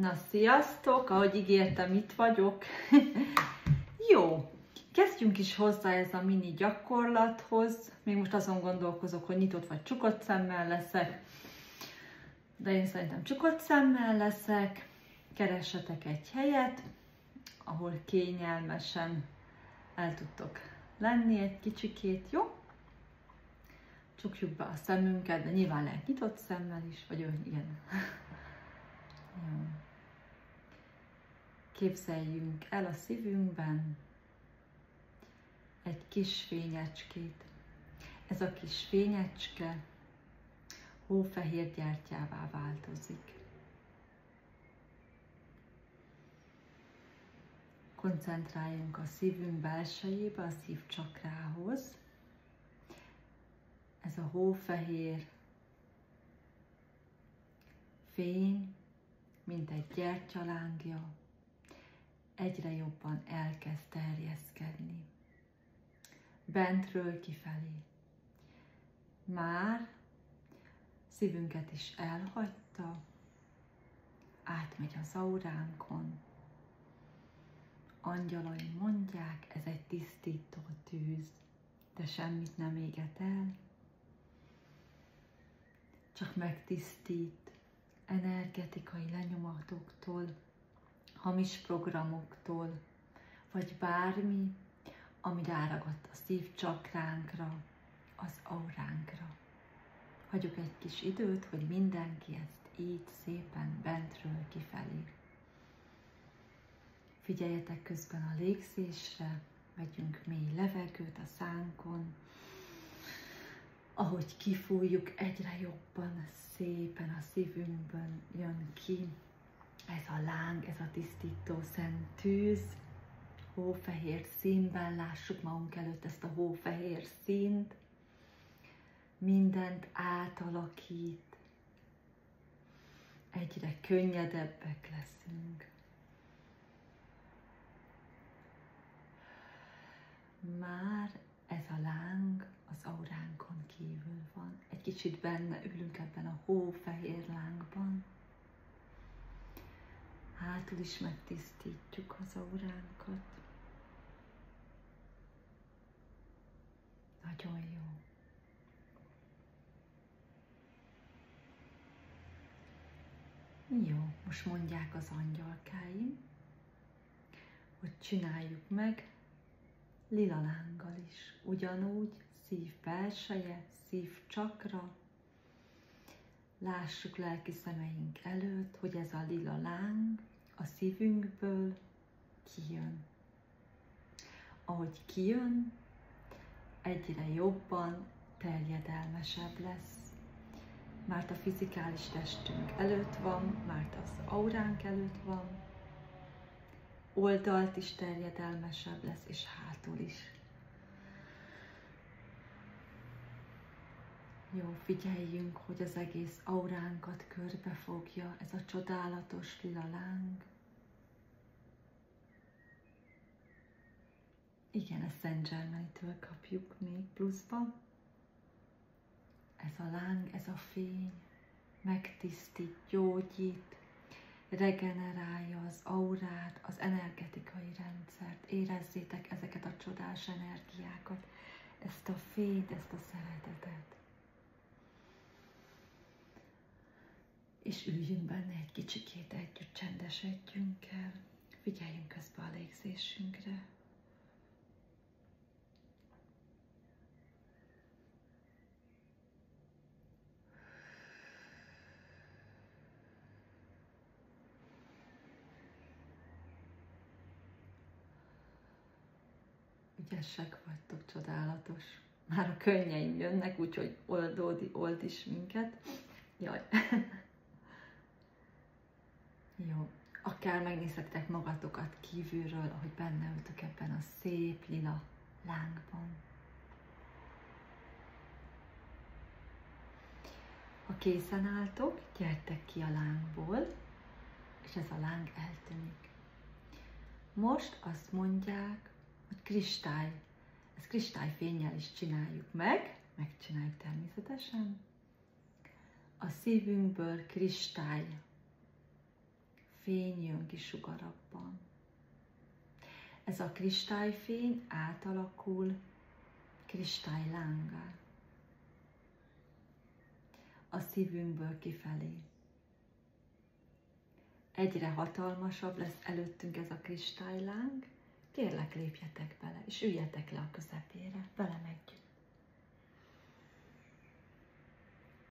Na, sziasztok! Ahogy ígértem, itt vagyok. Jó, kezdjünk is hozzá ez a mini gyakorlathoz. Még most azon gondolkozok, hogy nyitott vagy csukott szemmel leszek. De én szerintem csukott szemmel leszek. Keressetek egy helyet, ahol kényelmesen el tudtok lenni egy kicsikét, jó? Csukjuk be a szemünket, de nyilván lehet nyitott szemmel is, vagy igen. Jó. Képzeljünk el a szívünkben egy kis fényecskét. Ez a kis fényecske hófehér gyertyává változik. Koncentráljunk a szívünk belsejébe, a szívcsakrához. Ez a hófehér fény, mint egy gyertyalángja, egyre jobban elkezd terjeszkedni. Bentről kifelé. Már szívünket is elhagyta, átmegy az auránkon. Angyalaim mondják, ez egy tisztító tűz, de semmit nem éget el, csak megtisztít energetikai lenyomatoktól, hamis programoktól, vagy bármi, ami ráragadt a szívcsakránkra, az auránkra. Hagyjuk egy kis időt, hogy mindenki ezt így szépen bentről kifelé. Figyeljetek közben a légzésre, vegyünk mély levegőt a szánkon, ahogy kifújjuk, egyre jobban, szépen a szívünkből jön ki ez a láng, ez a tisztító szent tűz, hófehér színben, lássuk magunk előtt ezt a hófehér színt, mindent átalakít, egyre könnyedebbek leszünk. Már ez a láng az auránkon kívül van. Egy kicsit benne ülünk ebben a hófehér lángban. Hátul is megtisztítjuk az auránkat. Nagyon jó. Jó, most mondják az angyalkáim, hogy csináljuk meg lila lánggal is. Ugyanúgy szív belseje, szív csakra. Lássuk lelki szemeink előtt, hogy ez a lila láng a szívünkből kijön. Ahogy kijön, egyre jobban terjedelmesebb lesz. Már a fizikális testünk előtt van, már az auránk előtt van, oldalt is terjedelmesebb lesz, és hátul is. Jó, figyeljünk, hogy az egész auránkat körbefogja ez a csodálatos lila láng. Igen, ezt Szent Germain-től kapjuk még pluszba. Ez a láng, ez a fény megtisztít, gyógyít, regenerálja az aurát, az energetikai rendszert. Érezzétek ezeket a csodás energiákat, ezt a fényt, ezt a szeretetet. És üljünk benne egy kicsikét együtt, csendesedjünk el, figyeljünk közben a légzésünkre. Ügyesek vagytok, csodálatos. Már a könnyeim jönnek, úgyhogy old is minket. Jaj. Jó. Akár megnézhetitek magatokat kívülről, ahogy benne ültök ebben a szép lila lángban. Ha készen álltok, gyertek ki a lángból, és ez a láng eltűnik. Most azt mondják, hogy kristály. Ezt kristályfénnyel is csináljuk meg, megcsináljuk természetesen. A szívünkből kristály fény jön ki sugarakban. Ez a kristályfény átalakul kristálylángá a szívünkből kifelé. Egyre hatalmasabb lesz előttünk ez a kristályláng. Kérlek, lépjetek bele, és üljetek le a közepére, velem együtt.